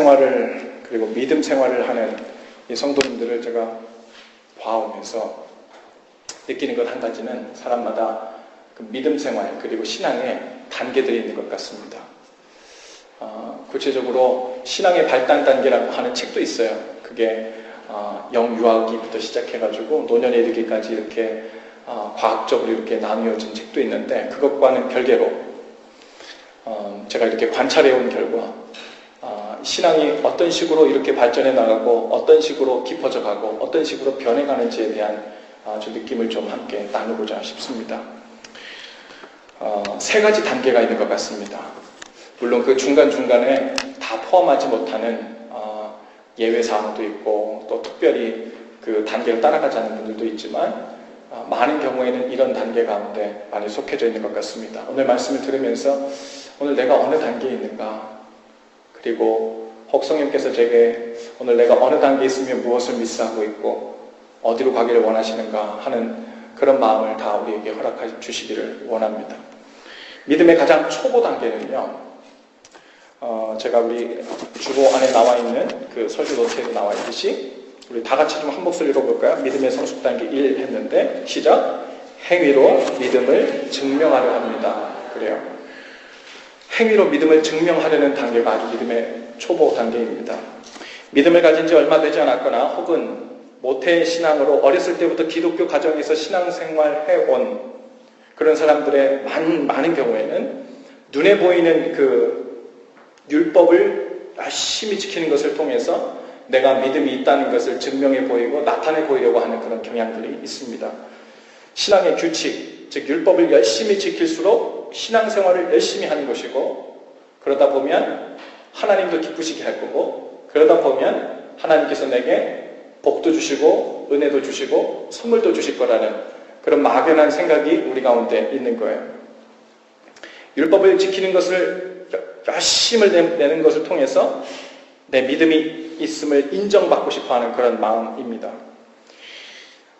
생활을 그리고 믿음 생활을 하는 이 성도님들을 제가 봐오면서 느끼는 것 한 가지는 사람마다 그 믿음 생활 그리고 신앙의 단계들이 있는 것 같습니다. 구체적으로 신앙의 발단 단계라고 하는 책도 있어요. 그게 영유아기부터 시작해가지고 노년에 이르기까지 이렇게 과학적으로 이렇게 나누어진 책도 있는데, 그것과는 별개로 제가 이렇게 관찰해온 결과 신앙이 어떤 식으로 이렇게 발전해 나가고 어떤 식으로 깊어져 가고 어떤 식으로 변해가는지에 대한 좀 느낌을 좀 함께 나누고자 싶습니다. 세 가지 단계가 있는 것 같습니다. 물론 그 중간중간에 다 포함하지 못하는 예외 사항도 있고 또 특별히 그 단계를 따라가지 않는 분들도 있지만 많은 경우에는 이런 단계 가운데 많이 속해져 있는 것 같습니다. 오늘 말씀을 들으면서 오늘 내가 어느 단계에 있는가, 그리고 혹 성령께서 제게 오늘 내가 어느 단계에 있으면 무엇을 미스하고 있고 어디로 가기를 원하시는가 하는 그런 마음을 다 우리에게 허락해 주시기를 원합니다. 믿음의 가장 초보 단계는요, 제가 우리 주보 안에 나와 있는 그 설교 노트에도 나와 있듯이 우리 다 같이 좀 한 목소리 읽어볼까요? 믿음의 성숙 단계 1 했는데, 시작! 행위로 믿음을 증명하려 합니다. 그래요. 행위로 믿음을 증명하려는 단계가 아주 믿음의 초보 단계입니다. 믿음을 가진 지 얼마 되지 않았거나 혹은 모태 신앙으로 어렸을 때부터 기독교 가정에서 신앙생활 해온 그런 사람들의 많은 경우에는 눈에 보이는 그 율법을 열심히 지키는 것을 통해서 내가 믿음이 있다는 것을 증명해 보이고 나타내 보이려고 하는 그런 경향들이 있습니다. 신앙의 규칙, 즉 율법을 열심히 지킬수록 신앙생활을 열심히 하는 것이고, 그러다 보면 하나님도 기쁘시게 할 거고, 그러다 보면 하나님께서 내게 복도 주시고 은혜도 주시고 선물도 주실 거라는 그런 막연한 생각이 우리 가운데 있는 거예요. 율법을 지키는 것을 열심을 내는 것을 통해서 내 믿음이 있음을 인정받고 싶어하는 그런 마음입니다.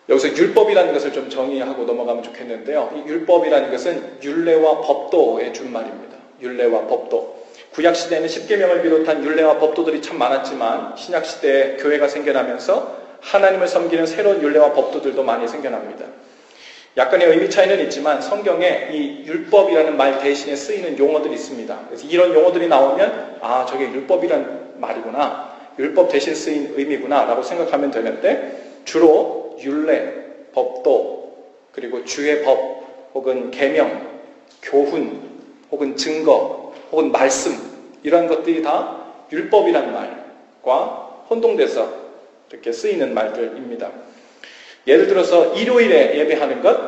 여기서 율법이라는 것을 좀 정의하고 넘어가면 좋겠는데요. 이 율법이라는 것은 율례와 법도의 준말입니다. 율례와 법도. 구약시대에는 십계명을 비롯한 율례와 법도들이 참 많았지만 신약시대에 교회가 생겨나면서 하나님을 섬기는 새로운 율례와 법도들도 많이 생겨납니다. 약간의 의미 차이는 있지만 성경에 이 율법이라는 말 대신에 쓰이는 용어들이 있습니다. 그래서 이런 용어들이 나오면 저게 율법이란 말이구나, 율법 대신 쓰인 의미구나 라고 생각하면 되는데, 주로 율례, 법도, 그리고 주의 법 혹은 계명, 교훈 혹은 증거 혹은 말씀, 이런 것들이 다 율법이란 말과 혼동돼서 이렇게 쓰이는 말들입니다. 예를 들어서 일요일에 예배하는 것,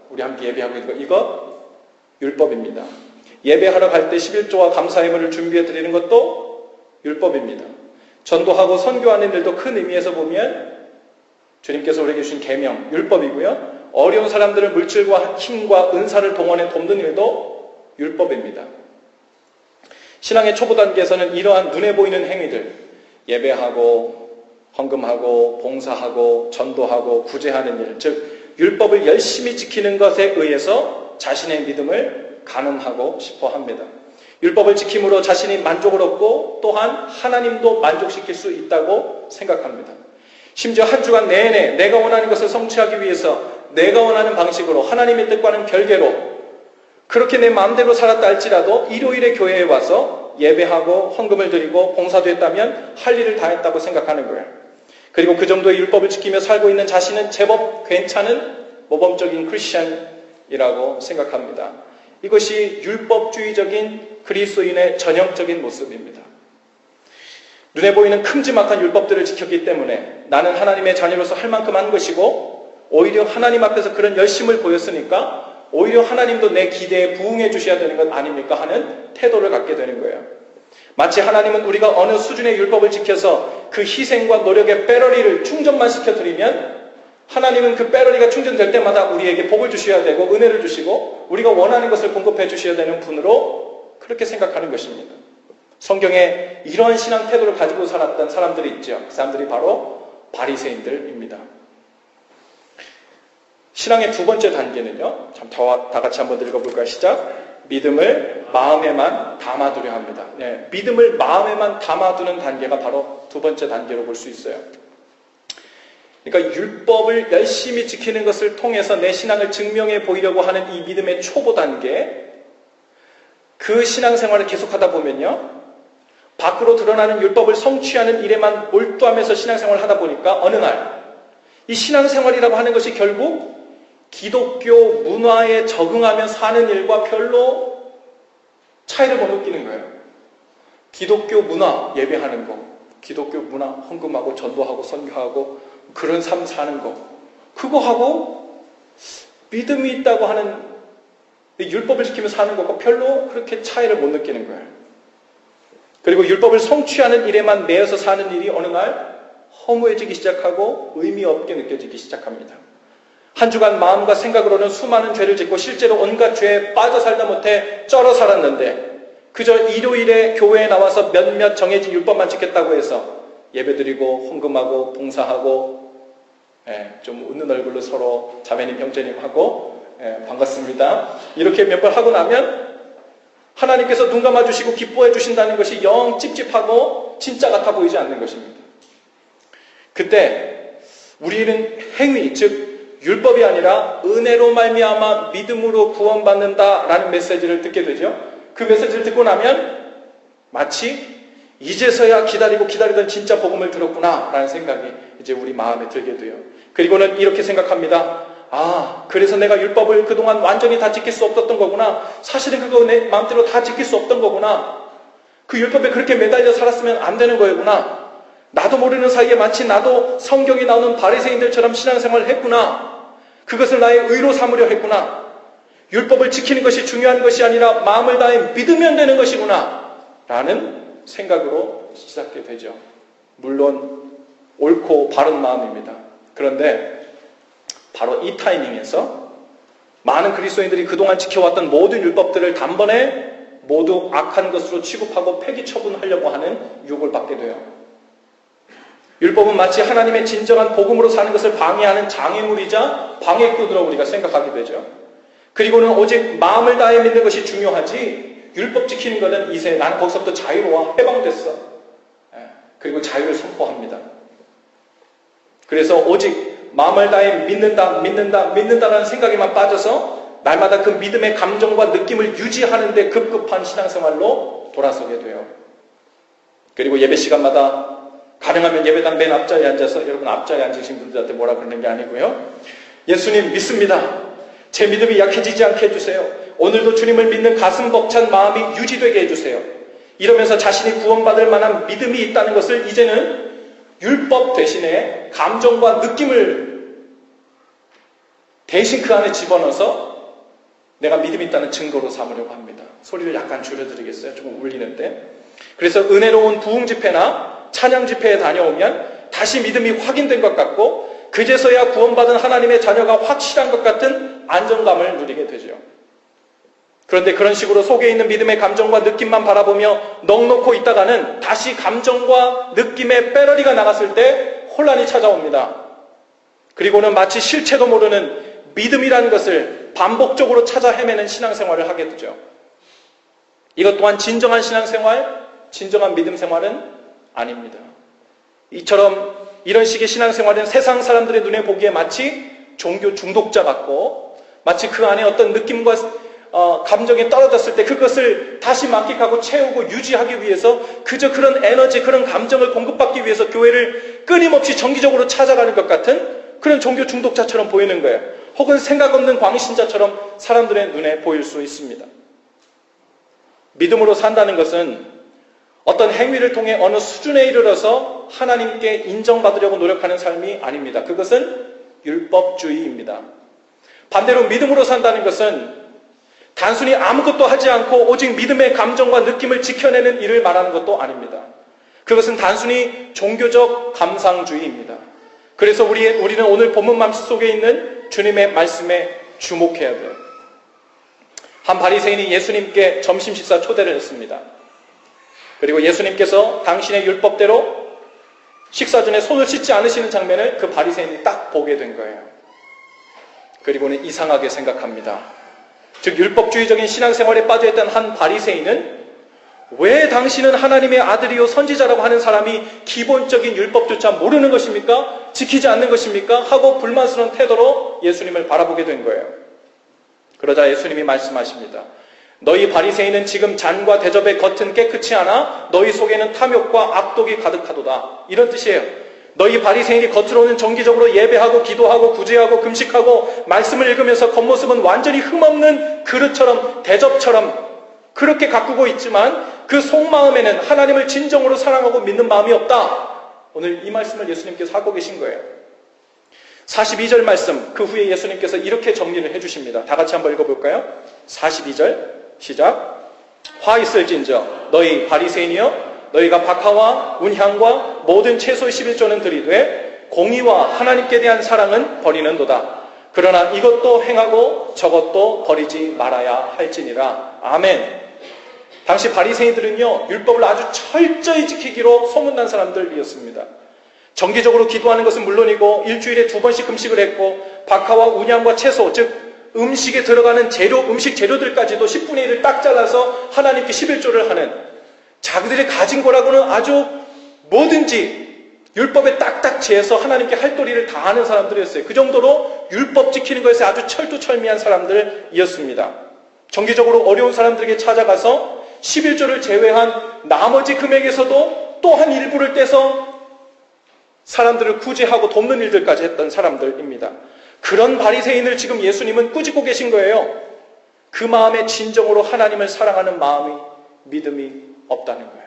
우리 함께 예배하고 있는 것, 이거 율법입니다. 예배하러 갈 때 11조와 감사예물을 준비해 드리는 것도 율법입니다. 전도하고 선교하는 일도 큰 의미에서 보면 주님께서 우리에게 주신 계명, 율법이고요. 어려운 사람들을 물질과 힘과 은사를 동원해 돕는 일도 율법입니다. 신앙의 초보 단계에서는 이러한 눈에 보이는 행위들, 예배하고 헌금하고 봉사하고 전도하고 구제하는 일, 즉 율법을 열심히 지키는 것에 의해서 자신의 믿음을 가늠하고 싶어 합니다. 율법을 지킴으로 자신이 만족을 얻고 또한 하나님도 만족시킬 수 있다고 생각합니다. 심지어 한 주간 내내 내가 원하는 것을 성취하기 위해서 내가 원하는 방식으로 하나님의 뜻과는 별개로 그렇게 내 마음대로 살았다 할지라도 일요일에 교회에 와서 예배하고 헌금을 드리고 봉사도 했다면 할 일을 다 했다고 생각하는 거예요. 그리고 그 정도의 율법을 지키며 살고 있는 자신은 제법 괜찮은 모범적인 크리스천이라고 생각합니다. 이것이 율법주의적인 그리스도인의 전형적인 모습입니다. 눈에 보이는 큼지막한 율법들을 지켰기 때문에 나는 하나님의 자녀로서 할 만큼 한 것이고, 오히려 하나님 앞에서 그런 열심을 보였으니까 오히려 하나님도 내 기대에 부응해 주셔야 되는 것 아닙니까 하는 태도를 갖게 되는 거예요. 마치 하나님은 우리가 어느 수준의 율법을 지켜서 그 희생과 노력의 배러리를 충전만 시켜드리면 하나님은 그 배러리가 충전될 때마다 우리에게 복을 주셔야 되고 은혜를 주시고 우리가 원하는 것을 공급해 주셔야 되는 분으로 그렇게 생각하는 것입니다. 성경에 이러한 신앙 태도를 가지고 살았던 사람들이 있죠. 그 사람들이 바로 바리새인들입니다. 신앙의 두 번째 단계는요, 다 같이 한번 읽어볼까요? 시작! 믿음을 마음에만 담아두려 합니다. 네, 믿음을 마음에만 담아두는 단계가 바로 두 번째 단계로 볼 수 있어요. 그러니까 율법을 열심히 지키는 것을 통해서 내 신앙을 증명해 보이려고 하는 이 믿음의 초보 단계, 그 신앙생활을 계속하다 보면요, 밖으로 드러나는 율법을 성취하는 일에만 몰두하면서 신앙생활을 하다 보니까 어느 날 이 신앙생활이라고 하는 것이 결국 기독교 문화에 적응하며 사는 일과 별로 차이를 못 느끼는 거예요. 기독교 문화 예배하는 거, 기독교 문화 헌금하고 전도하고 선교하고 그런 삶 사는 거, 그거하고 믿음이 있다고 하는 율법을 지키며 사는 것과 별로 그렇게 차이를 못 느끼는 거예요. 그리고 율법을 성취하는 일에만 매여서 사는 일이 어느 날 허무해지기 시작하고 의미 없게 느껴지기 시작합니다. 한 주간 마음과 생각으로는 수많은 죄를 짓고 실제로 온갖 죄에 빠져 살다 못해 쩔어 살았는데 그저 일요일에 교회에 나와서 몇몇 정해진 율법만 지켰다고 해서 예배드리고 헌금하고 봉사하고 좀 웃는 얼굴로 서로 자매님 형제님 하고 반갑습니다 이렇게 몇 번 하고 나면 하나님께서 눈 감아주시고 기뻐해 주신다는 것이 영 찝찝하고 진짜 같아 보이지 않는 것입니다. 그때 우리는 행위, 즉 율법이 아니라 은혜로 말미암아 믿음으로 구원받는다라는 메시지를 듣게 되죠. 그 메시지를 듣고 나면 마치 이제서야 기다리던 진짜 복음을 들었구나라는 생각이 이제 우리 마음에 들게 돼요. 그리고는 이렇게 생각합니다. 아, 그래서 내가 율법을 그동안 완전히 다 지킬 수 없었던 거구나. 사실은 그거 내 마음대로 다 지킬 수 없던 거구나. 그 율법에 그렇게 매달려 살았으면 안 되는 거구나. 나도 모르는 사이에 마치 나도 성경이 나오는 바리새인들처럼 신앙생활을 했구나. 그것을 나의 의로 삼으려 했구나. 율법을 지키는 것이 중요한 것이 아니라 마음을 다해 믿으면 되는 것이구나. 라는 생각으로 시작하게 되죠. 물론 옳고 바른 마음입니다. 그런데 바로 이 타이밍에서 많은 그리스도인들이 그동안 지켜왔던 모든 율법들을 단번에 모두 악한 것으로 취급하고 폐기 처분하려고 하는 유혹을 받게 돼요. 율법은 마치 하나님의 진정한 복음으로 사는 것을 방해하는 장애물이자 방해꾼으로 우리가 생각하게 되죠. 그리고는 오직 마음을 다해 믿는 것이 중요하지 율법 지키는 것은 이제 나는 거기서부터 자유로워 해방됐어. 그리고 자유를 선포합니다. 그래서 오직 마음을 다해 믿는다라는 생각에만 빠져서 날마다 그 믿음의 감정과 느낌을 유지하는 데 급급한 신앙생활로 돌아서게 돼요. 그리고 예배 시간마다 가능하면 예배당 맨 앞자리에 앉아서, 여러분 앞자리에 앉으신 분들한테 뭐라 그러는 게 아니고요, 예수님 믿습니다. 제 믿음이 약해지지 않게 해주세요. 오늘도 주님을 믿는 가슴 벅찬 마음이 유지되게 해주세요. 이러면서 자신이 구원받을 만한 믿음이 있다는 것을 이제는 율법 대신에 감정과 느낌을 대신 그 안에 집어넣어서 내가 믿음이 있다는 증거로 삼으려고 합니다. 소리를 약간 줄여드리겠어요? 조금 울리는데. 그래서 은혜로운 부흥 집회나 찬양 집회에 다녀오면 다시 믿음이 확인된 것 같고 그제서야 구원받은 하나님의 자녀가 확실한 것 같은 안정감을 누리게 되죠. 그런데 그런 식으로 속에 있는 믿음의 감정과 느낌만 바라보며 넋놓고 있다가는 다시 감정과 느낌의 배러리가 나갔을 때 혼란이 찾아옵니다. 그리고는 마치 실체도 모르는 믿음이라는 것을 반복적으로 찾아 헤매는 신앙생활을 하게 되죠. 이것 또한 진정한 신앙생활, 진정한 믿음 생활은 아닙니다. 이런 식의 신앙생활은 세상 사람들의 눈에 보기에 마치 종교 중독자 같고 마치 그 안에 어떤 느낌과 감정이 떨어졌을 때 그것을 다시 만끽하고 채우고 유지하기 위해서 그저 그런 에너지, 그런 감정을 공급받기 위해서 교회를 끊임없이 정기적으로 찾아가는 것 같은 그런 종교 중독자처럼 보이는 거예요. 혹은 생각 없는 광신자처럼 사람들의 눈에 보일 수 있습니다. 믿음으로 산다는 것은 어떤 행위를 통해 어느 수준에 이르러서 하나님께 인정받으려고 노력하는 삶이 아닙니다. 그것은 율법주의입니다. 반대로 믿음으로 산다는 것은 단순히 아무것도 하지 않고 오직 믿음의 감정과 느낌을 지켜내는 일을 말하는 것도 아닙니다. 그것은 단순히 종교적 감상주의입니다. 그래서 우리는 오늘 본문 말씀 속에 있는 주님의 말씀에 주목해야 돼요. 한 바리새인이 예수님께 점심 식사 초대를 했습니다. 그리고 예수님께서 당신의 율법대로 식사 전에 손을 씻지 않으시는 장면을 그 바리새인이 딱 보게 된 거예요. 그리고는 이상하게 생각합니다. 즉 율법주의적인 신앙생활에 빠져있던 한 바리새인은 왜 당신은 하나님의 아들이요 선지자라고 하는 사람이 기본적인 율법조차 모르는 것입니까? 지키지 않는 것입니까? 하고 불만스러운 태도로 예수님을 바라보게 된 거예요. 그러자 예수님이 말씀하십니다. 너희 바리새인은 지금 잔과 대접의 겉은 깨끗이 하나 너희 속에는 탐욕과 악독이 가득하도다. 이런 뜻이에요. 너희 바리새인이 겉으로는 정기적으로 예배하고 기도하고 구제하고 금식하고 말씀을 읽으면서 겉모습은 완전히 흠없는 그릇처럼 대접처럼 그렇게 가꾸고 있지만 그 속마음에는 하나님을 진정으로 사랑하고 믿는 마음이 없다. 오늘 이 말씀을 예수님께서 하고 계신 거예요. 42절 말씀, 그 후에 예수님께서 이렇게 정리를 해주십니다. 다 같이 한번 읽어볼까요? 42절 시작. 화 있을진저 너희 바리새인이여 너희가 박하와 운향과 모든 채소의 11조는 드리되 공의와 하나님께 대한 사랑은 버리는도다. 그러나 이것도 행하고 저것도 버리지 말아야 할지니라. 아멘. 당시 바리새인들은요 율법을 아주 철저히 지키기로 소문난 사람들이었습니다. 정기적으로 기도하는 것은 물론이고 일주일에 2번씩 금식을 했고 박하와 운향과 채소 즉 음식에 들어가는 음식 재료들까지도 10분의 1을 딱 잘라서 하나님께 11조를 하는 자기들이 가진 거라고는 아주 뭐든지 율법에 딱딱 재서 하나님께 할 도리를 다 하는 사람들이었어요. 그 정도로 율법 지키는 것에 아주 철두철미한 사람들이었습니다. 정기적으로 어려운 사람들에게 찾아가서 11조를 제외한 나머지 금액에서도 또 한 일부를 떼서 사람들을 구제하고 돕는 일들까지 했던 사람들입니다. 그런 바리새인을 지금 예수님은 꾸짖고 계신 거예요. 그 마음에 진정으로 하나님을 사랑하는 마음이 믿음이 없다는 거예요.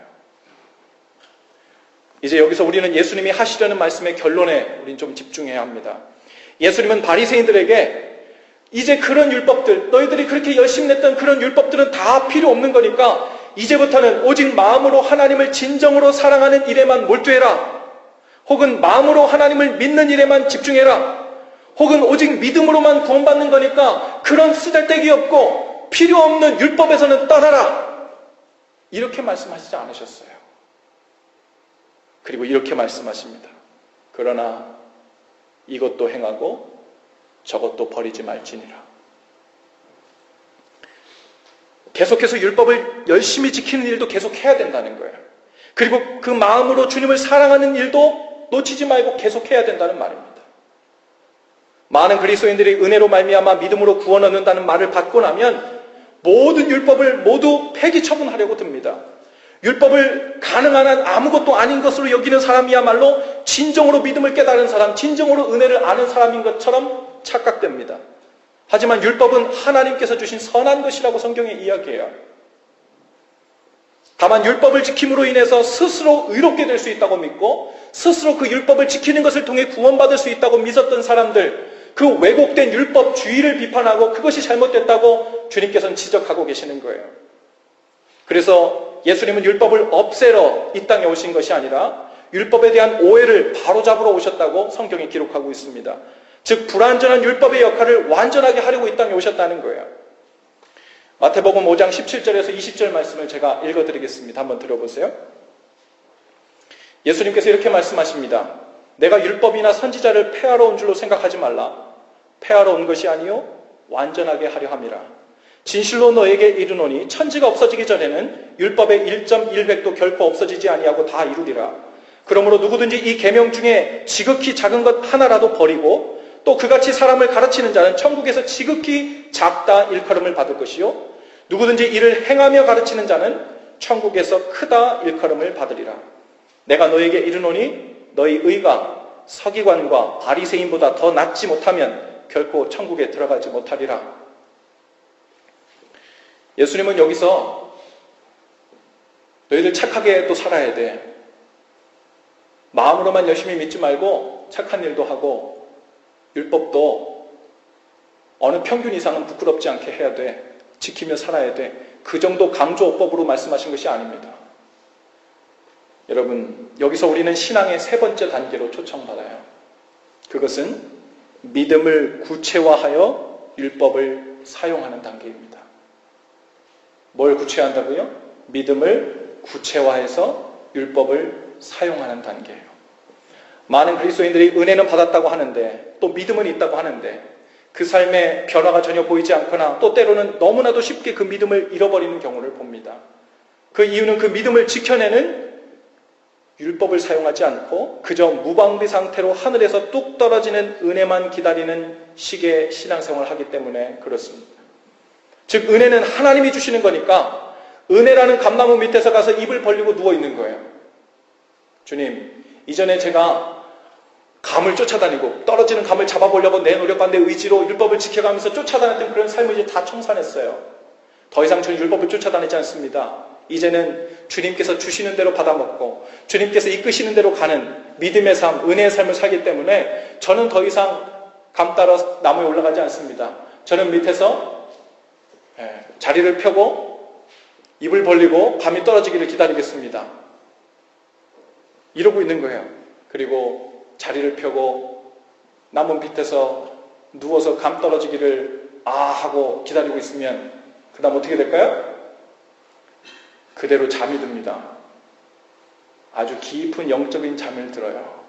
이제 여기서 우리는 예수님이 하시려는 말씀의 결론에 우리는 좀 집중해야 합니다. 예수님은 바리새인들에게 이제 그런 율법들, 너희들이 그렇게 열심히 냈던 그런 율법들은 다 필요 없는 거니까 이제부터는 오직 마음으로 하나님을 진정으로 사랑하는 일에만 몰두해라. 혹은 마음으로 하나님을 믿는 일에만 집중해라. 혹은 오직 믿음으로만 구원받는 거니까 그런 쓰잘데기 없고 필요 없는 율법에서는 떠나라. 이렇게 말씀하시지 않으셨어요. 그리고 이렇게 말씀하십니다. 그러나 이것도 행하고 저것도 버리지 말지니라. 계속해서 율법을 열심히 지키는 일도 계속 해야 된다는 거예요. 그리고 그 마음으로 주님을 사랑하는 일도 놓치지 말고 계속 해야 된다는 말입니다. 많은 그리스도인들이 은혜로 말미암아 믿음으로 구원 얻는다는 말을 받고 나면 모든 율법을 모두 폐기 처분하려고 듭니다. 율법을 가능한 한 아무것도 아닌 것으로 여기는 사람이야말로 진정으로 믿음을 깨달은 사람, 진정으로 은혜를 아는 사람인 것처럼 착각됩니다. 하지만 율법은 하나님께서 주신 선한 것이라고 성경에 이야기해요. 다만 율법을 지킴으로 인해서 스스로 의롭게 될 수 있다고 믿고 스스로 그 율법을 지키는 것을 통해 구원받을 수 있다고 믿었던 사람들, 그 왜곡된 율법주의를 비판하고 그것이 잘못됐다고 주님께서는 지적하고 계시는 거예요. 그래서 예수님은 율법을 없애러 이 땅에 오신 것이 아니라 율법에 대한 오해를 바로잡으러 오셨다고 성경이 기록하고 있습니다. 즉 불완전한 율법의 역할을 완전하게 하려고 이 땅에 오셨다는 거예요. 마태복음 5장 17절에서 20절 말씀을 제가 읽어드리겠습니다. 한번 들어보세요. 예수님께서 이렇게 말씀하십니다. 내가 율법이나 선지자를 폐하러 온 줄로 생각하지 말라. 폐하러 온 것이 아니요 완전하게 하려 함이라. 진실로 너에게 이르노니 천지가 없어지기 전에는 율법의 1.1획도 결코 없어지지 아니하고 다 이루리라. 그러므로 누구든지 이 계명 중에 지극히 작은 것 하나라도 버리고 또 그같이 사람을 가르치는 자는 천국에서 지극히 작다 일컬음을 받을 것이요 누구든지 이를 행하며 가르치는 자는 천국에서 크다 일컬음을 받으리라. 내가 너에게 이르노니 너희 의가 서기관과 바리새인보다 더 낫지 못하면 결코 천국에 들어가지 못하리라. 예수님은 여기서 너희들 착하게 또 살아야 돼. 마음으로만 열심히 믿지 말고 착한 일도 하고 율법도 어느 평균 이상은 부끄럽지 않게 해야 돼. 지키며 살아야 돼. 그 정도 강조법으로 말씀하신 것이 아닙니다. 여러분, 여기서 우리는 신앙의 세 번째 단계로 초청받아요. 그것은 믿음을 구체화하여 율법을 사용하는 단계입니다. 뭘 구체화한다고요? 믿음을 구체화해서 율법을 사용하는 단계예요. 많은 그리스도인들이 은혜는 받았다고 하는데 또 믿음은 있다고 하는데 그 삶의 변화가 전혀 보이지 않거나 또 때로는 너무나도 쉽게 그 믿음을 잃어버리는 경우를 봅니다. 그 이유는 그 믿음을 지켜내는 율법을 사용하지 않고 그저 무방비 상태로 하늘에서 뚝 떨어지는 은혜만 기다리는 식의 신앙생활을 하기 때문에 그렇습니다. 즉 은혜는 하나님이 주시는 거니까 은혜라는 감나무 밑에서 가서 입을 벌리고 누워있는 거예요. 주님, 이전에 제가 감을 쫓아다니고 떨어지는 감을 잡아보려고 내 노력과 내 의지로 율법을 지켜가면서 쫓아다녔던 그런 삶을 이제 다 청산했어요. 더 이상 저는 율법을 쫓아다니지 않습니다. 이제는 주님께서 주시는 대로 받아먹고 주님께서 이끄시는 대로 가는 믿음의 삶, 은혜의 삶을 살기 때문에 저는 더 이상 감 따라 나무에 올라가지 않습니다. 저는 밑에서 자리를 펴고 입을 벌리고 감이 떨어지기를 기다리겠습니다. 이러고 있는 거예요. 그리고 자리를 펴고 나무 밑에서 누워서 감 떨어지기를 하고 기다리고 있으면 그 다음 어떻게 될까요? 그대로 잠이 듭니다. 아주 깊은 영적인 잠을 들어요.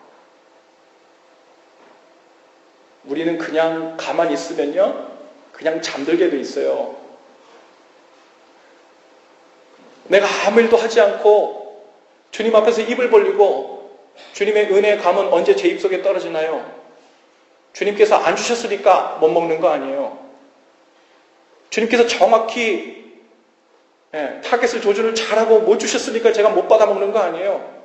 우리는 그냥 가만히 있으면요, 그냥 잠들게 돼 있어요. 내가 아무 일도 하지 않고 주님 앞에서 입을 벌리고 주님의 은혜의 감은 언제 제 입속에 떨어지나요? 주님께서 안 주셨으니까 못 먹는 거 아니에요. 주님께서 정확히 타겟을 조준을 잘하고 못 주셨으니까 제가 못 받아 먹는 거 아니에요.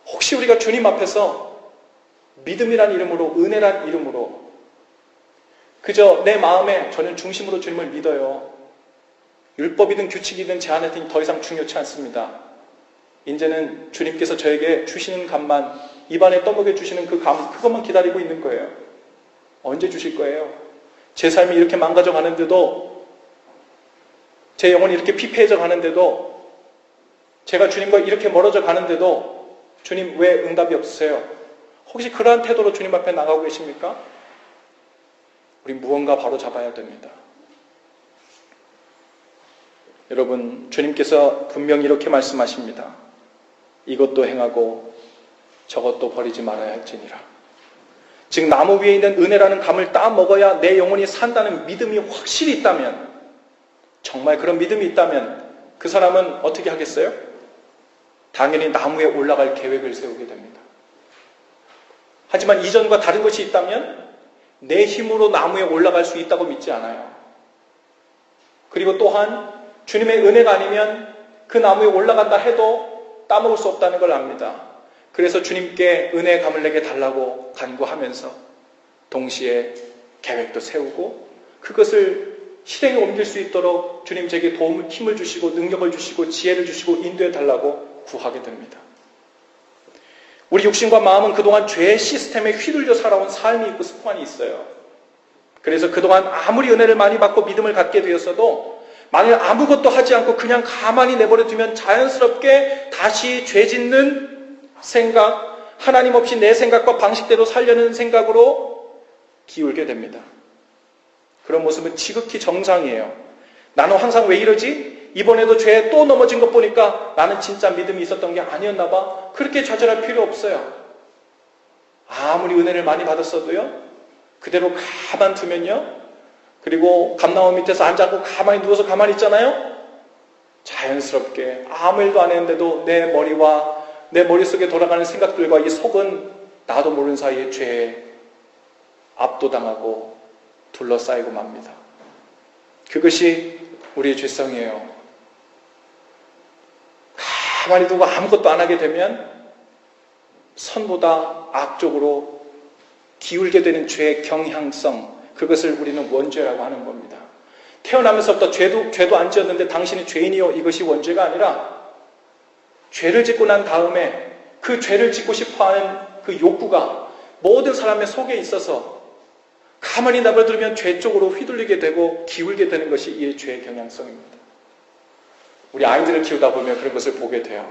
혹시 우리가 주님 앞에서 믿음이란 이름으로, 은혜란 이름으로 그저 내 마음에 저는 중심으로 주님을 믿어요. 율법이든 규칙이든 제한이든 더 이상 중요치 않습니다. 이제는 주님께서 저에게 주시는 감만, 입안에 떠먹여 주시는 그 감, 그것만 기다리고 있는 거예요. 언제 주실 거예요? 제 삶이 이렇게 망가져 가는데도, 제 영혼이 이렇게 피폐해져 가는데도, 제가 주님과 이렇게 멀어져 가는데도 주님 왜 응답이 없으세요? 혹시 그러한 태도로 주님 앞에 나가고 계십니까? 우리 무언가 바로 잡아야 됩니다. 여러분, 주님께서 분명히 이렇게 말씀하십니다. 이것도 행하고 저것도 버리지 말아야 할지니라. 즉 나무 위에 있는 은혜라는 감을 따 먹어야 내 영혼이 산다는 믿음이 확실히 있다면, 정말 그런 믿음이 있다면 그 사람은 어떻게 하겠어요? 당연히 나무에 올라갈 계획을 세우게 됩니다. 하지만 이전과 다른 것이 있다면 내 힘으로 나무에 올라갈 수 있다고 믿지 않아요. 그리고 또한 주님의 은혜가 아니면 그 나무에 올라간다 해도 따먹을 수 없다는 걸 압니다. 그래서 주님께 은혜의 감을 내게 달라고 간구하면서 동시에 계획도 세우고 그것을 실행에 옮길 수 있도록 주님 제게 도움을, 힘을 주시고 능력을 주시고 지혜를 주시고 인도해 달라고 구하게 됩니다. 우리 육신과 마음은 그동안 죄의 시스템에 휘둘려 살아온 삶이 있고 습관이 있어요. 그래서 그동안 아무리 은혜를 많이 받고 믿음을 갖게 되었어도 만일 아무것도 하지 않고 그냥 가만히 내버려 두면 자연스럽게 다시 죄 짓는 생각, 하나님 없이 내 생각과 방식대로 살려는 생각으로 기울게 됩니다. 그런 모습은 지극히 정상이에요. 나는 항상 왜 이러지? 이번에도 죄에 또 넘어진 것 보니까 나는 진짜 믿음이 있었던 게 아니었나 봐. 그렇게 좌절할 필요 없어요. 아무리 은혜를 많이 받았어도요, 그대로 가만 두면요, 그리고 감나무 밑에서 앉아서 가만히 누워서 가만히 있잖아요. 자연스럽게 아무 일도 안 했는데도 내 머리와 내 머릿속에 돌아가는 생각들과 이 속은 나도 모르는 사이에 죄에 압도당하고 둘러싸이고 맙니다. 그것이 우리의 죄성이에요. 가만히 두고 아무것도 안 하게 되면 선보다 악쪽으로 기울게 되는 죄의 경향성, 그것을 우리는 원죄라고 하는 겁니다. 태어나면서부터 죄도 안 지었는데 당신이 죄인이요, 이것이 원죄가 아니라 죄를 짓고 난 다음에 그 죄를 짓고 싶어하는 그 욕구가 모든 사람의 속에 있어서 가만히 내버려두면 죄 쪽으로 휘둘리게 되고 기울게 되는 것이 이 죄의 경향성입니다. 우리 아이들을 키우다 보면 그런 것을 보게 돼요.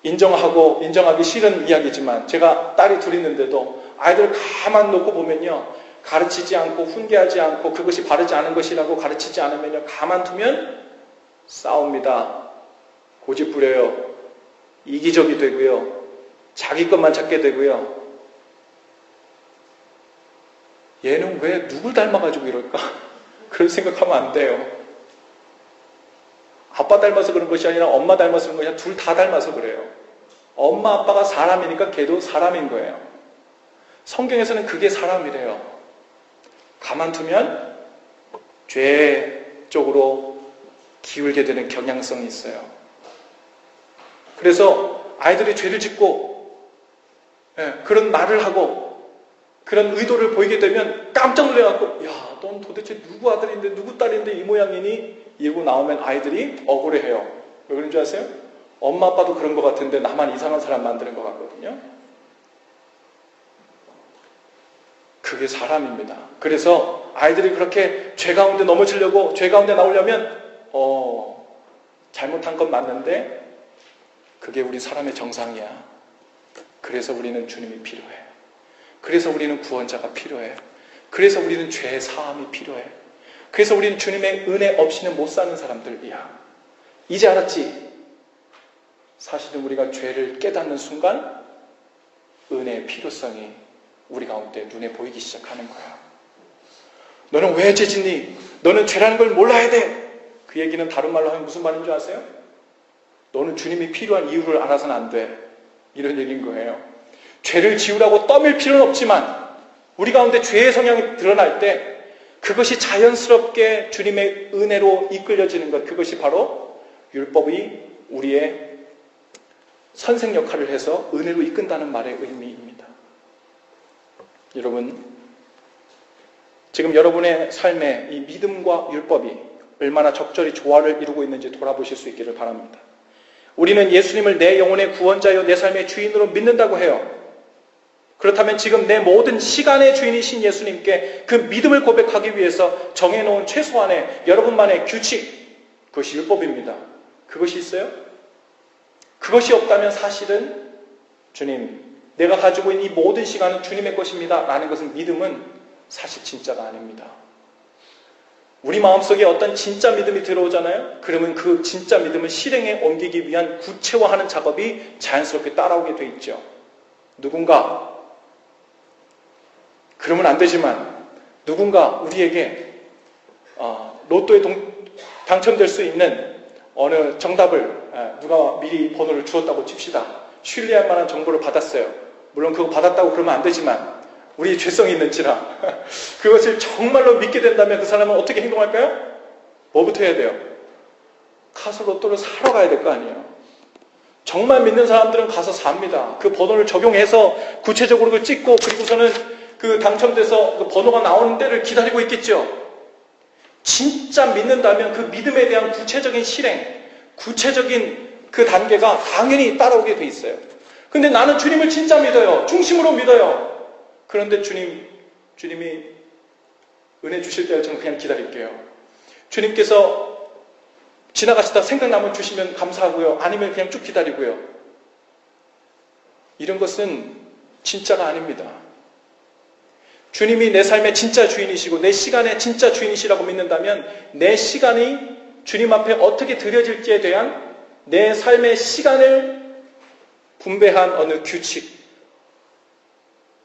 인정하기 싫은 이야기지만 제가 딸이 둘 있는데도 아이들을 가만 놓고 보면요, 가르치지 않고 훈계하지 않고 그것이 바르지 않은 것이라고 가르치지 않으면요, 가만 두면 싸웁니다. 고집부려요. 이기적이 되고요. 자기 것만 찾게 되고요. 얘는 왜 누굴 닮아가지고 이럴까? 그런 생각하면 안 돼요. 아빠 닮아서 그런 것이 아니라 엄마 닮아서 그런 것이 아니라 둘 다 닮아서 그래요. 엄마 아빠가 사람이니까 걔도 사람인 거예요. 성경에서는 그게 사람이래요. 가만두면 죄 쪽으로 기울게 되는 경향성이 있어요. 그래서 아이들이 죄를 짓고 그런 말을 하고 그런 의도를 보이게 되면 깜짝 놀래갖고 야, 넌 도대체 누구 아들인데 누구 딸인데 이 모양이니? 이러고 나오면 아이들이 억울해해요. 왜 그런 줄 아세요? 엄마 아빠도 그런 것 같은데 나만 이상한 사람 만드는 것 같거든요. 그게 사람입니다. 그래서 아이들이 그렇게 죄 가운데 넘어지려고 죄 가운데 나오려면 잘못한 건 맞는데 그게 우리 사람의 정상이야. 그래서 우리는 주님이 필요해. 그래서 우리는 구원자가 필요해. 그래서 우리는 죄의 사함이 필요해. 그래서 우리는 주님의 은혜 없이는 못 사는 사람들이야. 이제 알았지? 사실은 우리가 죄를 깨닫는 순간 은혜의 필요성이 우리 가운데 눈에 보이기 시작하는 거야. 너는 왜 죄 짓니? 너는 죄라는 걸 몰라야 돼. 그 얘기는 다른 말로 하면 무슨 말인 줄 아세요? 너는 주님이 필요한 이유를 알아서는 안 돼. 이런 얘기인 거예요. 죄를 지우라고 떠밀 필요는 없지만 우리 가운데 죄의 성향이 드러날 때 그것이 자연스럽게 주님의 은혜로 이끌려지는 것, 그것이 바로 율법이 우리의 선생 역할을 해서 은혜로 이끈다는 말의 의미입니다. 여러분, 지금 여러분의 삶에 이 믿음과 율법이 얼마나 적절히 조화를 이루고 있는지 돌아보실 수 있기를 바랍니다. 우리는 예수님을 내 영혼의 구원자여 내 삶의 주인으로 믿는다고 해요. 그렇다면 지금 내 모든 시간의 주인이신 예수님께 그 믿음을 고백하기 위해서 정해놓은 최소한의 여러분만의 규칙, 그것이 율법입니다. 그것이 있어요? 그것이 없다면 사실은 주님, 내가 가지고 있는 이 모든 시간은 주님의 것입니다 라는 것은 믿음은 사실 진짜가 아닙니다. 우리 마음속에 어떤 진짜 믿음이 들어오잖아요. 그러면 그 진짜 믿음을 실행에 옮기기 위한 구체화하는 작업이 자연스럽게 따라오게 돼 있죠. 누군가, 그러면 안 되지만 누군가 우리에게 로또에 당첨될 수 있는 어느 정답을 누가 미리 번호를 주었다고 칩시다. 신뢰할 만한 정보를 받았어요. 물론 그거 받았다고 그러면 안 되지만 우리 죄성이 있는지라 그것을 정말로 믿게 된다면 그 사람은 어떻게 행동할까요? 뭐부터 해야 돼요? 가서 로또를 사러 가야 될 거 아니에요. 정말 믿는 사람들은 가서 삽니다. 그 번호를 적용해서 구체적으로 그걸 찍고 그리고서는 그 당첨돼서 그 번호가 나오는 때를 기다리고 있겠죠. 진짜 믿는다면 그 믿음에 대한 구체적인 실행, 구체적인 그 단계가 당연히 따라오게 돼 있어요. 근데 나는 주님을 진짜 믿어요. 중심으로 믿어요. 그런데 주님이 은혜 주실 때를 저는 그냥 기다릴게요. 주님께서 지나가시다 생각나면 주시면 감사하고요. 아니면 그냥 쭉 기다리고요. 이런 것은 진짜가 아닙니다. 주님이 내 삶의 진짜 주인이시고 내 시간의 진짜 주인이시라고 믿는다면 내 시간이 주님 앞에 어떻게 드려질지에 대한 내 삶의 시간을 분배한 어느 규칙,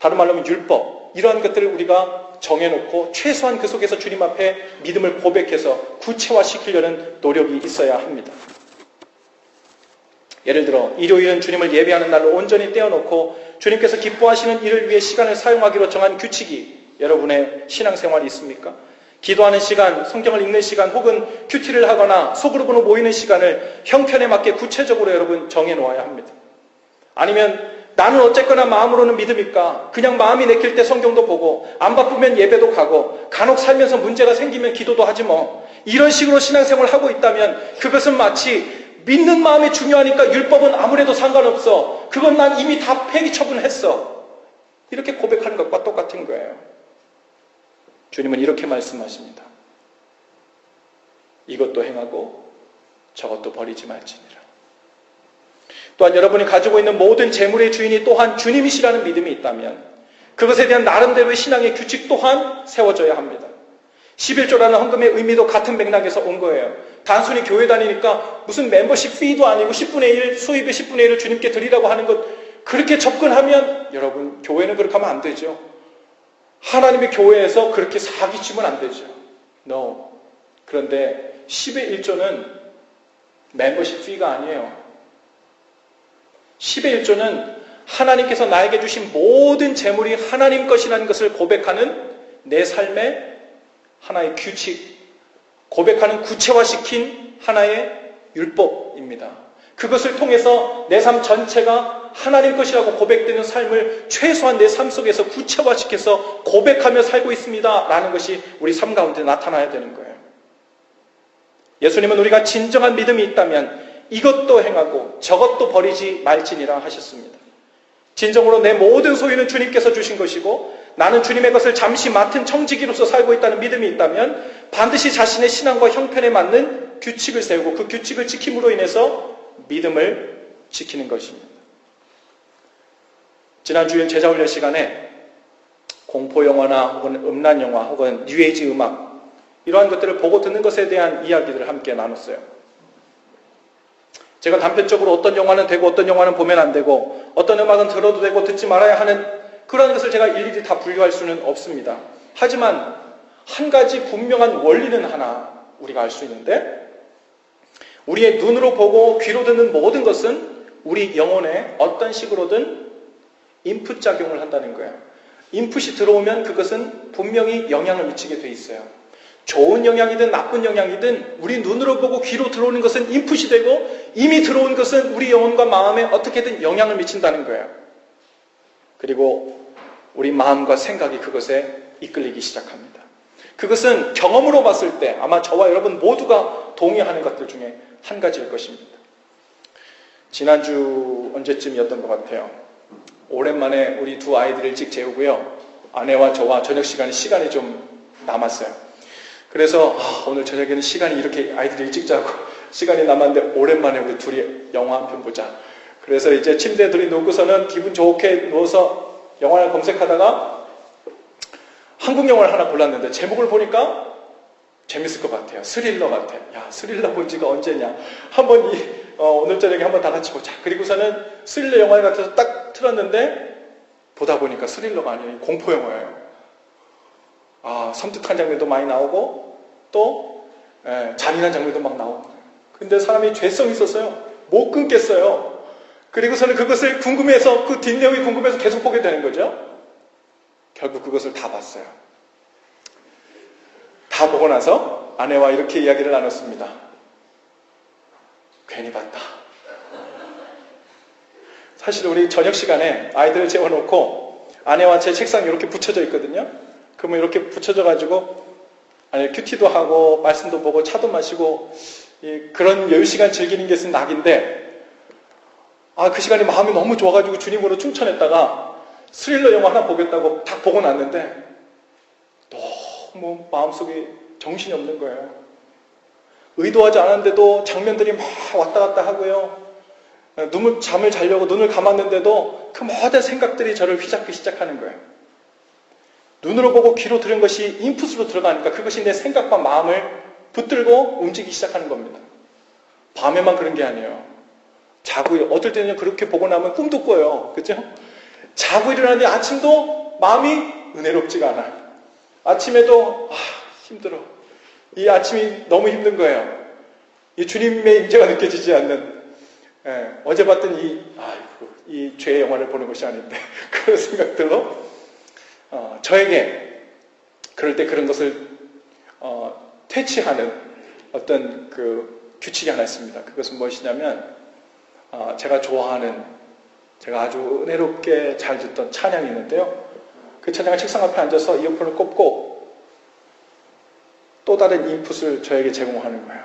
다른 말로 하면 율법, 이러한 것들을 우리가 정해놓고 최소한 그 속에서 주님 앞에 믿음을 고백해서 구체화시키려는 노력이 있어야 합니다. 예를 들어 일요일은 주님을 예배하는 날로 온전히 떼어놓고 주님께서 기뻐하시는 일을 위해 시간을 사용하기로 정한 규칙이 여러분의 신앙생활이 있습니까? 기도하는 시간, 성경을 읽는 시간 혹은 큐티를 하거나 소그룹으로 모이는 시간을 형편에 맞게 구체적으로 여러분 정해놓아야 합니다. 아니면 나는 어쨌거나 마음으로는 믿으니까 그냥 마음이 내킬 때 성경도 보고 안 바쁘면 예배도 가고 간혹 살면서 문제가 생기면 기도도 하지 뭐, 이런 식으로 신앙생활을 하고 있다면 그것은 마치 믿는 마음이 중요하니까 율법은 아무래도 상관없어, 그건 난 이미 다 폐기 처분했어, 이렇게 고백하는 것과 똑같은 거예요. 주님은 이렇게 말씀하십니다. 이것도 행하고 저것도 버리지 말지니라. 또한 여러분이 가지고 있는 모든 재물의 주인이 또한 주님이시라는 믿음이 있다면 그것에 대한 나름대로의 신앙의 규칙 또한 세워져야 합니다. 11조라는 헌금의 의미도 같은 맥락에서 온 거예요. 단순히 교회 다니니까 무슨 멤버십 피도 아니고 10분의 1, 수입의 10분의 1을 주님께 드리라고 하는 것, 그렇게 접근하면 여러분 교회는 그렇게 하면 안 되죠. 하나님의 교회에서 그렇게 사기치면 안 되죠. No. 그런데 10의 1조는 멤버십 피가 아니에요. 10의 1조는 하나님께서 나에게 주신 모든 재물이 하나님 것이라는 것을 고백하는 내 삶의 하나의 규칙, 고백하는 구체화시킨 하나의 율법입니다. 그것을 통해서 내 삶 전체가 하나님 것이라고 고백되는 삶을 최소한 내 삶 속에서 구체화시켜서 고백하며 살고 있습니다 라는 것이 우리 삶 가운데 나타나야 되는 거예요. 예수님은 우리가 진정한 믿음이 있다면 이것도 행하고 저것도 버리지 말지니라 하셨습니다. 진정으로 내 모든 소유는 주님께서 주신 것이고 나는 주님의 것을 잠시 맡은 청지기로서 살고 있다는 믿음이 있다면 반드시 자신의 신앙과 형편에 맞는 규칙을 세우고 그 규칙을 지킴으로 인해서 믿음을 지키는 것입니다. 지난 주일 제자훈련 시간에 공포영화나 혹은 음란영화 혹은 뉴에이지 음악 이러한 것들을 보고 듣는 것에 대한 이야기들을 함께 나눴어요. 제가 단편적으로 어떤 영화는 되고 어떤 영화는 보면 안 되고 어떤 음악은 들어도 되고 듣지 말아야 하는 그런 것을 제가 일일이 다 분류할 수는 없습니다. 하지만 한 가지 분명한 원리는 하나 우리가 알 수 있는데 우리의 눈으로 보고 귀로 듣는 모든 것은 우리 영혼에 어떤 식으로든 인풋 작용을 한다는 거예요. 인풋이 들어오면 그것은 분명히 영향을 미치게 돼 있어요. 좋은 영향이든 나쁜 영향이든 우리 눈으로 보고 귀로 들어오는 것은 인풋이 되고 이미 들어온 것은 우리 영혼과 마음에 어떻게든 영향을 미친다는 거예요. 그리고 우리 마음과 생각이 그것에 이끌리기 시작합니다. 그것은 경험으로 봤을 때 아마 저와 여러분 모두가 동의하는 것들 중에 한 가지일 것입니다. 지난주 언제쯤이었던 것 같아요. 오랜만에 우리 두 아이들을 일찍 재우고요. 아내와 저와 저녁 시간이 좀 남았어요. 그래서 오늘 저녁에는 시간이 이렇게 아이들이 일찍 자고 시간이 남았는데 오랜만에 우리 둘이 영화 한 편 보자. 그래서 이제 침대에 둘이 누고서는 기분 좋게 누워서 영화를 검색하다가 한국 영화를 하나 골랐는데 제목을 보니까 재밌을 것 같아요. 스릴러 같아요. 야, 스릴러 본 지가 언제냐. 한번 오늘 저녁에 한번 다 같이 보자. 그리고서는 스릴러 영화 같아서 딱 틀었는데 보다 보니까 스릴러가 아니에요. 공포 영화예요. 섬뜩한 장면도 많이 나오고 또 잔인한 장면도 막 나오고. 근데 사람이 죄성이 있어서요. 못 끊겠어요. 그리고서는 그것을 궁금해서 그 뒷내용이 궁금해서 계속 보게 되는 거죠. 결국 그것을 다 봤어요. 다 보고 나서 아내와 이렇게 이야기를 나눴습니다. 괜히 봤다. 사실 우리 저녁 시간에 아이들을 재워놓고 아내와 제 책상이 이렇게 붙여져 있거든요. 그러면 이렇게 붙여져가지고 큐티도 하고 말씀도 보고 차도 마시고 그런 여유 시간 즐기는 것은 낙인데 그 시간에 마음이 너무 좋아가지고 주님으로 충천했다가 스릴러 영화 하나 보겠다고 딱 보고 났는데 너무 마음속에 정신이 없는 거예요. 의도하지 않았는데도 장면들이 막 왔다 갔다 하고요. 잠을 자려고 눈을 감았는데도 그 모든 생각들이 저를 휘잡기 시작하는 거예요. 눈으로 보고 귀로 들은 것이 인풋으로 들어가니까 그것이 내 생각과 마음을 붙들고 움직이기 시작하는 겁니다. 밤에만 그런 게 아니에요. 자고 어떨 때는 그렇게 보고 나면 꿈도 꿔요. 그렇죠? 자고 일어나는데 아침도 마음이 은혜롭지가 않아요. 아침에도 힘들어. 이 아침이 너무 힘든 거예요. 이 주님의 임재가 느껴지지 않는 어제 봤던 이 죄의 영화를 보는 것이 아닌데 그런 생각들로 저에게 그럴 때 그런 것을 퇴치하는 어떤 그 규칙이 하나 있습니다. 그것은 무엇이냐면 제가 좋아하는 제가 아주 은혜롭게 잘 듣던 찬양이 있는데요. 그 찬양을 책상 앞에 앉아서 이어폰을 꼽고 또 다른 인풋을 저에게 제공하는 거예요.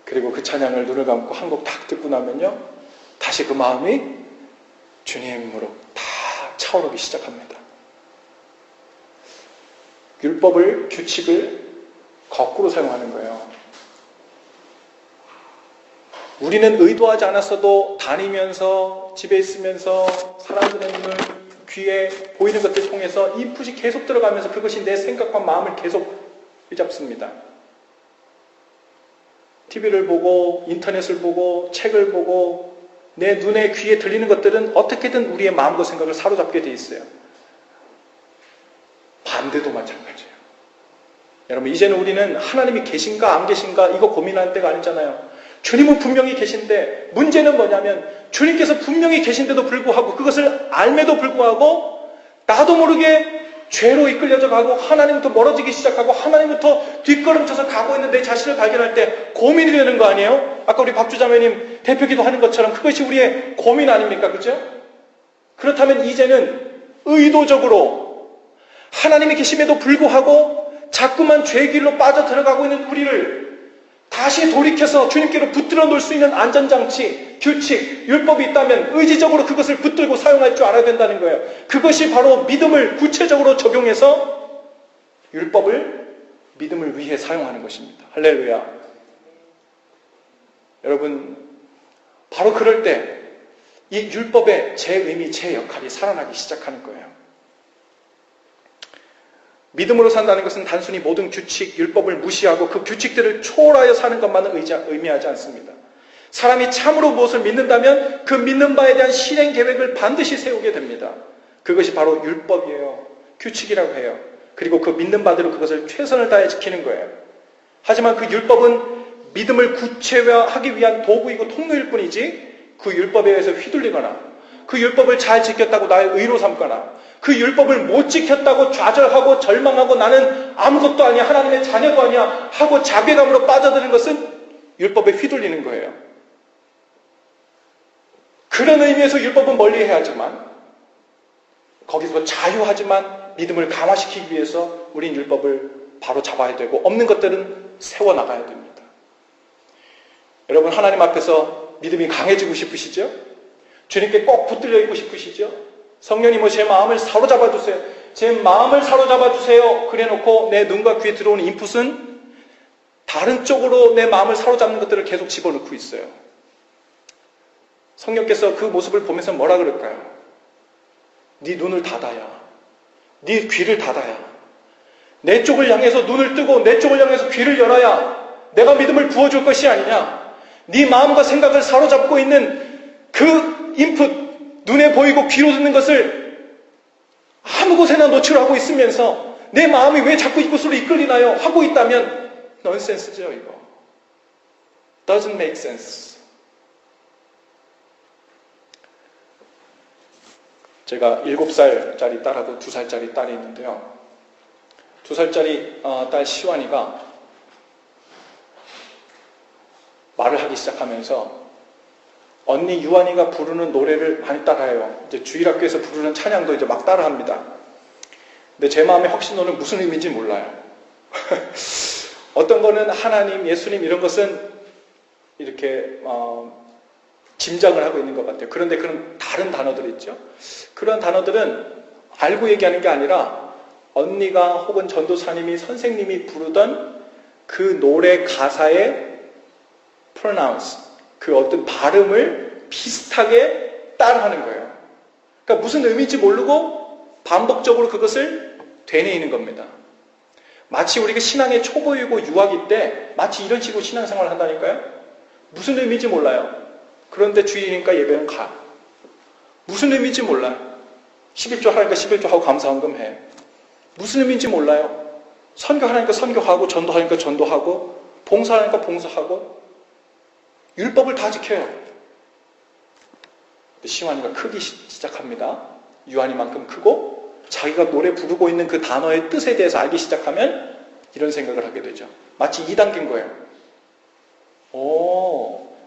그리고 그 찬양을 눈을 감고 한 곡 딱 듣고 나면요. 다시 그 마음이 주님으로 다 차오르기 시작합니다. 율법을, 규칙을 거꾸로 사용하는 거예요. 우리는 의도하지 않았어도 다니면서 집에 있으면서 사람들의 눈을 귀에 보이는 것들 통해서 인풋이 계속 들어가면서 그것이 내 생각과 마음을 계속 휘잡습니다. TV를 보고 인터넷을 보고 책을 보고 내 눈에 귀에 들리는 것들은 어떻게든 우리의 마음과 생각을 사로잡게 돼 있어요. 여러분, 이제는 우리는 하나님이 계신가 안 계신가 이거 고민할 때가 아니잖아요. 주님은 분명히 계신데 문제는 뭐냐면 주님께서 분명히 계신데도 불구하고 그것을 알매도 불구하고 나도 모르게 죄로 이끌려져 가고 하나님부터 멀어지기 시작하고 하나님부터 뒷걸음쳐서 가고 있는 내 자신을 발견할 때 고민이 되는 거 아니에요? 아까 우리 박주자매님 대표기도 하는 것처럼 그것이 우리의 고민 아닙니까? 그죠? 그렇다면 이제는 의도적으로 하나님이 계심에도 불구하고 자꾸만 죄 길로 빠져들어가고 있는 우리를 다시 돌이켜서 주님께로 붙들어 놓을 수 있는 안전장치, 규칙, 율법이 있다면 의지적으로 그것을 붙들고 사용할 줄 알아야 된다는 거예요. 그것이 바로 믿음을 구체적으로 적용해서 율법을 믿음을 위해 사용하는 것입니다. 할렐루야. 여러분, 바로 그럴 때 이 율법의 제 의미, 제 역할이 살아나기 시작하는 거예요. 믿음으로 산다는 것은 단순히 모든 규칙, 율법을 무시하고 그 규칙들을 초월하여 사는 것만은 의미하지 않습니다. 사람이 참으로 무엇을 믿는다면 그 믿는 바에 대한 실행 계획을 반드시 세우게 됩니다. 그것이 바로 율법이에요. 규칙이라고 해요. 그리고 그 믿는 바대로 그것을 최선을 다해 지키는 거예요. 하지만 그 율법은 믿음을 구체화하기 위한 도구이고 통로일 뿐이지 그 율법에 의해서 휘둘리거나 그 율법을 잘 지켰다고 나의 의로 삼거나 그 율법을 못 지켰다고 좌절하고 절망하고 나는 아무것도 아니야, 하나님의 자녀도 아니야 하고 자괴감으로 빠져드는 것은 율법에 휘둘리는 거예요. 그런 의미에서 율법은 멀리해야 하지만 거기서 자유하지만 믿음을 강화시키기 위해서 우린 율법을 바로 잡아야 되고 없는 것들은 세워나가야 됩니다. 여러분, 하나님 앞에서 믿음이 강해지고 싶으시죠? 주님께 꼭 붙들려 있고 싶으시죠? 성령님, 제 마음을 사로잡아 주세요. 제 마음을 사로잡아 주세요. 그래 놓고 내 눈과 귀에 들어오는 인풋은 다른 쪽으로 내 마음을 사로잡는 것들을 계속 집어넣고 있어요. 성령께서 그 모습을 보면서 뭐라 그럴까요? 네 눈을 닫아야, 네 귀를 닫아야, 내 쪽을 향해서 눈을 뜨고 내 쪽을 향해서 귀를 열어야 내가 믿음을 부어줄 것이 아니냐. 네 마음과 생각을 사로잡고 있는 그 인풋, 눈에 보이고 귀로 듣는 것을 아무 곳에나 노출하고 있으면서 내 마음이 왜 자꾸 이곳으로 이끌리나요? 하고 있다면 넌센스죠, 이거. Doesn't make sense. 제가 7살짜리 딸하고 2살짜리 딸이 있는데요. 2살짜리 딸 시완이가 말을 하기 시작하면서 언니 유한이가 부르는 노래를 많이 따라해요. 이제 주일학교에서 부르는 찬양도 이제 막 따라합니다. 근데 제 마음의 확신호는 무슨 의미인지 몰라요. 어떤 거는 하나님, 예수님 이런 것은 이렇게 짐작을 하고 있는 것 같아요. 그런데 그런 다른 단어들 있죠. 그런 단어들은 알고 얘기하는 게 아니라 언니가 혹은 전도사님이 선생님이 부르던 그 노래 가사의 pronounce, 그 어떤 발음을 비슷하게 따라하는 거예요. 그러니까 무슨 의미인지 모르고 반복적으로 그것을 되뇌이는 겁니다. 마치 우리가 신앙의 초보이고 유아기 때 마치 이런 식으로 신앙생활을 한다니까요. 무슨 의미인지 몰라요. 그런데 주일이니까 예배는 가. 무슨 의미인지 몰라요. 11조 하라니까 11조 하고 감사헌금 해. 무슨 의미인지 몰라요. 선교하라니까 선교하고 전도하니까 전도하고 봉사하니까 봉사하고 율법을 다 지켜요. 시완이가 크기 시작합니다. 유한이만큼 크고 자기가 노래 부르고 있는 그 단어의 뜻에 대해서 알기 시작하면 이런 생각을 하게 되죠. 마치 2단계인 거예요.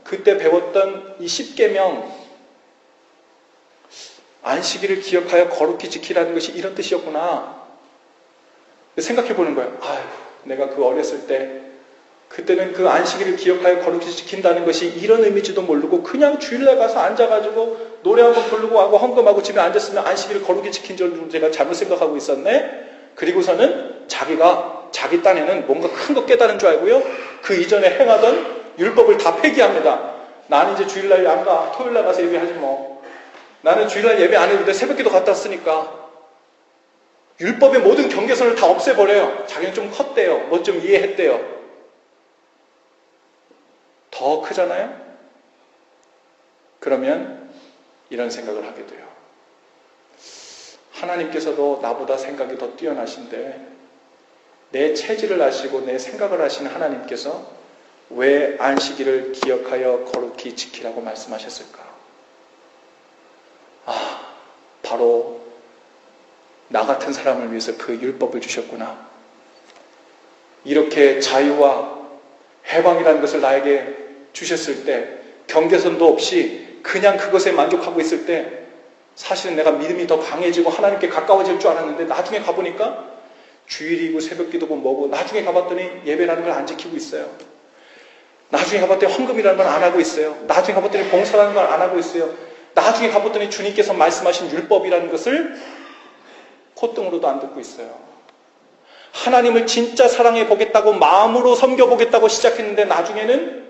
그때 배웠던 이 10계명 안식일을 기억하여 거룩히 지키라는 것이 이런 뜻이었구나. 생각해 보는 거예요. 아유, 내가 그 어렸을 때 그때는 그 안식일을 기억하여 거룩히 지킨다는 것이 이런 의미지도 모르고 그냥 주일날 가서 앉아가지고 노래 한번 부르고 하고 헌금하고 집에 앉았으면 안식일을 거룩히 지킨 줄 제가 잘못 생각하고 있었네. 그리고서는 자기가 자기 딴에는 뭔가 큰 거 깨달은 줄 알고요. 그 이전에 행하던 율법을 다 폐기합니다. 나는 이제 주일날 안 가. 토요일날 가서 예배하지 뭐. 나는 주일날 예배 안 해도 돼. 새벽기도 갔다 왔으니까. 율법의 모든 경계선을 다 없애버려요. 자기는 좀 컸대요. 뭐 좀 이해했대요. 더 크잖아요? 그러면 이런 생각을 하게 돼요. 하나님께서도 나보다 생각이 더 뛰어나신데 내 체질을 아시고 내 생각을 아시는 하나님께서 왜 안식일을 기억하여 거룩히 지키라고 말씀하셨을까? 바로 나 같은 사람을 위해서 그 율법을 주셨구나. 이렇게 자유와 해방이라는 것을 나에게 주셨을 때 경계선도 없이 그냥 그것에 만족하고 있을 때 사실은 내가 믿음이 더 강해지고 하나님께 가까워질 줄 알았는데 나중에 가보니까 주일이고 새벽기도고 뭐고 나중에 가봤더니 예배라는 걸 안 지키고 있어요. 나중에 가봤더니 헌금이라는 걸 안 하고 있어요. 나중에 가봤더니 봉사라는 걸 안 하고 있어요. 나중에 가봤더니 주님께서 말씀하신 율법이라는 것을 콧등으로도 안 듣고 있어요. 하나님을 진짜 사랑해 보겠다고 마음으로 섬겨보겠다고 시작했는데 나중에는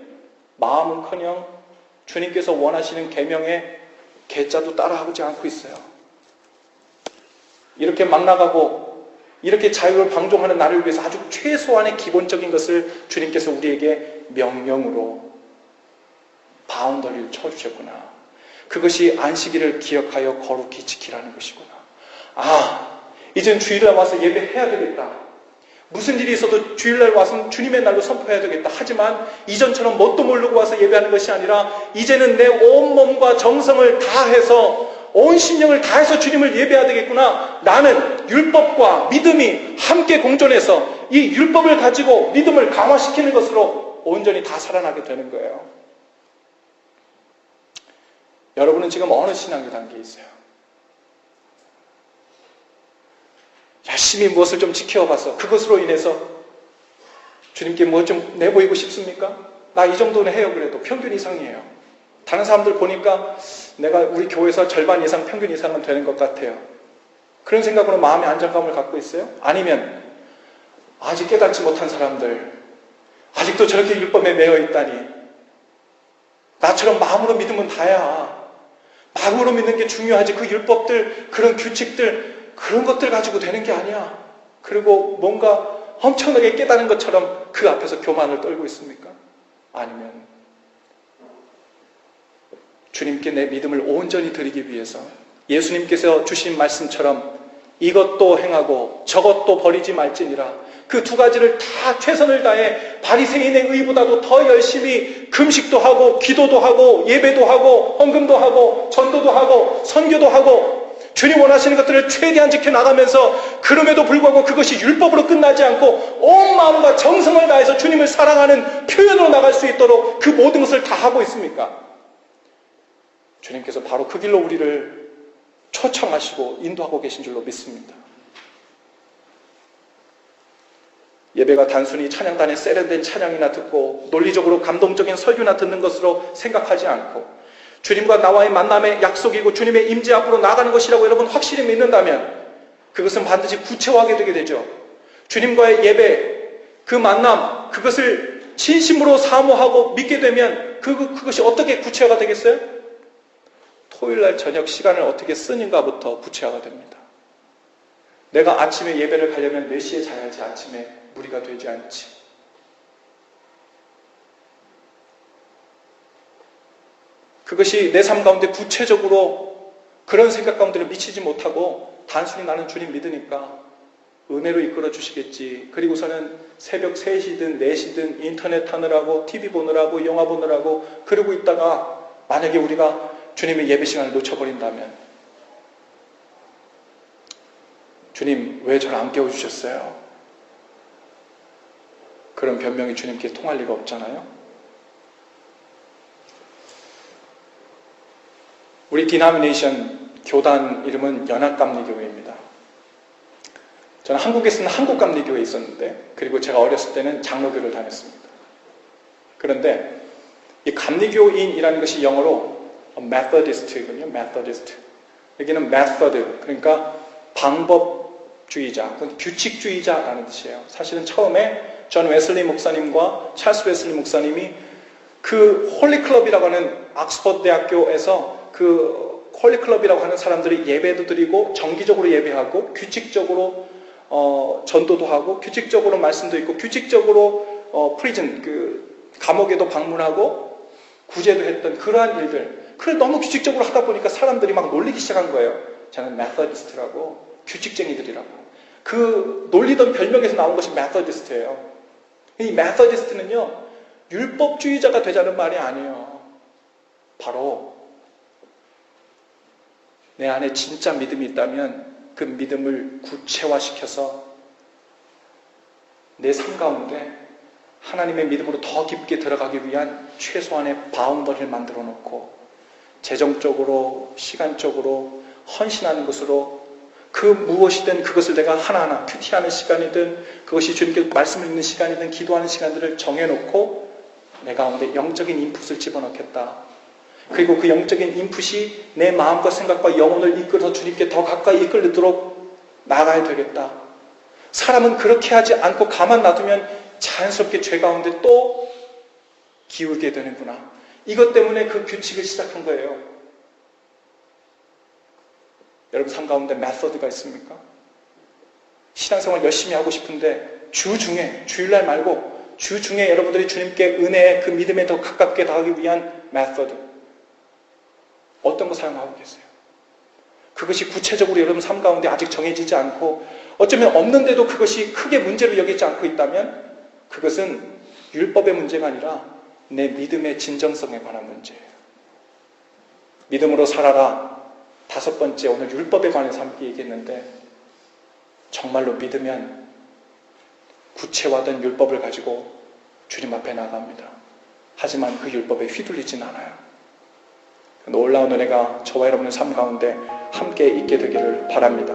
마음은커녕 주님께서 원하시는 계명의 개자도 따라하지 않고 있어요. 이렇게 막 나가고 이렇게 자유를 방종하는 나를 위해서 아주 최소한의 기본적인 것을 주님께서 우리에게 명령으로 바운더리를 쳐주셨구나. 그것이 안식일을 기억하여 거룩히 지키라는 것이구나. 이젠 주일날 와서 예배해야 되겠다. 무슨 일이 있어도 주일날 와서 주님의 날로 선포해야 되겠다. 하지만 이전처럼 뭣도 모르고 와서 예배하는 것이 아니라 이제는 내 온몸과 정성을 다해서 온 신령을 다해서 주님을 예배해야 되겠구나. 나는 율법과 믿음이 함께 공존해서 이 율법을 가지고 믿음을 강화시키는 것으로 온전히 다 살아나게 되는 거예요. 여러분은 지금 어느 신앙의 단계에 있어요? 열심히 무엇을 좀 지켜봐서 그것으로 인해서 주님께 뭐 좀 내보이고 싶습니까? 나 이 정도는 해요. 그래도 평균 이상이에요. 다른 사람들 보니까 내가 우리 교회에서 절반 이상 평균 이상은 되는 것 같아요. 그런 생각으로 마음의 안정감을 갖고 있어요? 아니면 아직 깨닫지 못한 사람들, 아직도 저렇게 율법에 매여 있다니, 나처럼 마음으로 믿으면 다야. 마음으로 믿는 게 중요하지. 그 율법들, 그런 규칙들, 그런 것들 가지고 되는 게 아니야. 그리고 뭔가 엄청나게 깨달은 것처럼 그 앞에서 교만을 떨고 있습니까? 아니면 주님께 내 믿음을 온전히 드리기 위해서 예수님께서 주신 말씀처럼 이것도 행하고 저것도 버리지 말지니라. 그 두 가지를 다 최선을 다해 바리새인의 의보다도 더 열심히 금식도 하고 기도도 하고 예배도 하고 헌금도 하고 전도도 하고 선교도 하고 주님 원하시는 것들을 최대한 지켜나가면서 그럼에도 불구하고 그것이 율법으로 끝나지 않고 온 마음과 정성을 다해서 주님을 사랑하는 표현으로 나갈 수 있도록 그 모든 것을 다 하고 있습니까? 주님께서 바로 그 길로 우리를 초청하시고 인도하고 계신 줄로 믿습니다. 예배가 단순히 찬양단에 세련된 찬양이나 듣고 논리적으로 감동적인 설교나 듣는 것으로 생각하지 않고 주님과 나와의 만남의 약속이고 주님의 임재 앞으로 나가는 것이라고 여러분 확실히 믿는다면 그것은 반드시 구체화하게 되게 되죠. 주님과의 예배, 그 만남, 그것을 진심으로 사모하고 믿게 되면 그것이 어떻게 구체화가 되겠어요? 토요일날 저녁 시간을 어떻게 쓰는가부터 구체화가 됩니다. 내가 아침에 예배를 가려면 몇 시에 자야지 아침에 무리가 되지 않지. 그것이 내 삶 가운데 구체적으로 그런 생각 가운데를 미치지 못하고 단순히 나는 주님 믿으니까 은혜로 이끌어 주시겠지. 그리고서는 새벽 3시든 4시든 인터넷 하느라고 TV 보느라고 영화 보느라고 그러고 있다가 만약에 우리가 주님의 예배 시간을 놓쳐버린다면 주님 왜 저를 안 깨워주셨어요? 그런 변명이 주님께 통할 리가 없잖아요. 우리 디나미네이션 교단 이름은 연합감리교회입니다. 저는 한국에서는 한국감리교회에 있었는데 그리고 제가 어렸을 때는 장로교를 다녔습니다. 그런데 이 감리교인이라는 것이 영어로 Methodist거든요. Methodist. 여기는 method, 그러니까 방법주의자, 규칙주의자라는 뜻이에요. 사실은 처음에 존 웨슬리 목사님과 찰스 웨슬리 목사님이 그 홀리클럽이라고 하는 옥스퍼드 대학교에서 그 홀리클럽이라고 하는 사람들이 예배도 드리고 정기적으로 예배하고 규칙적으로 전도도 하고 규칙적으로 말씀도 있고 규칙적으로 프리즌 그 감옥에도 방문하고 구제도 했던 그러한 일들. 그걸 너무 규칙적으로 하다 보니까 사람들이 막 놀리기 시작한 거예요. 저는 메서디스트라고 규칙쟁이들이라고. 그 놀리던 별명에서 나온 것이 메서디스트예요. 이 메서디스트는요, 율법주의자가 되자는 말이 아니에요. 바로 내 안에 진짜 믿음이 있다면 그 믿음을 구체화시켜서 내 삶 가운데 하나님의 믿음으로 더 깊게 들어가기 위한 최소한의 바운더리를 만들어 놓고 재정적으로, 시간적으로 헌신하는 것으로 그 무엇이든 그것을 내가 하나하나 큐티하는 시간이든 그것이 주님께 말씀을 읽는 시간이든 기도하는 시간들을 정해놓고 내 가운데 영적인 인풋을 집어넣겠다. 그리고 그 영적인 인풋이 내 마음과 생각과 영혼을 이끌어서 주님께 더 가까이 이끌도록 나가야 되겠다. 사람은 그렇게 하지 않고 가만 놔두면 자연스럽게 죄 가운데 또 기울게 되는구나. 이것 때문에 그 규칙을 시작한 거예요. 여러분 삶 가운데 메서드가 있습니까? 신앙생활 열심히 하고 싶은데 주 중에, 주일날 말고 주 중에 여러분들이 주님께 은혜의 그 믿음에 더 가깝게 나가기 위한 메서드 어떤 거 사용하고 계세요? 그것이 구체적으로 여러분 삶 가운데 아직 정해지지 않고 어쩌면 없는데도 그것이 크게 문제로 여기지 않고 있다면 그것은 율법의 문제가 아니라 내 믿음의 진정성에 관한 문제예요. 믿음으로 살아라. 5번째 오늘 율법에 관해서 함께 얘기했는데 정말로 믿으면 구체화된 율법을 가지고 주님 앞에 나갑니다. 하지만 그 율법에 휘둘리진 않아요. 놀라운 은혜가 저와 여러분의 삶 가운데 함께 있게 되기를 바랍니다.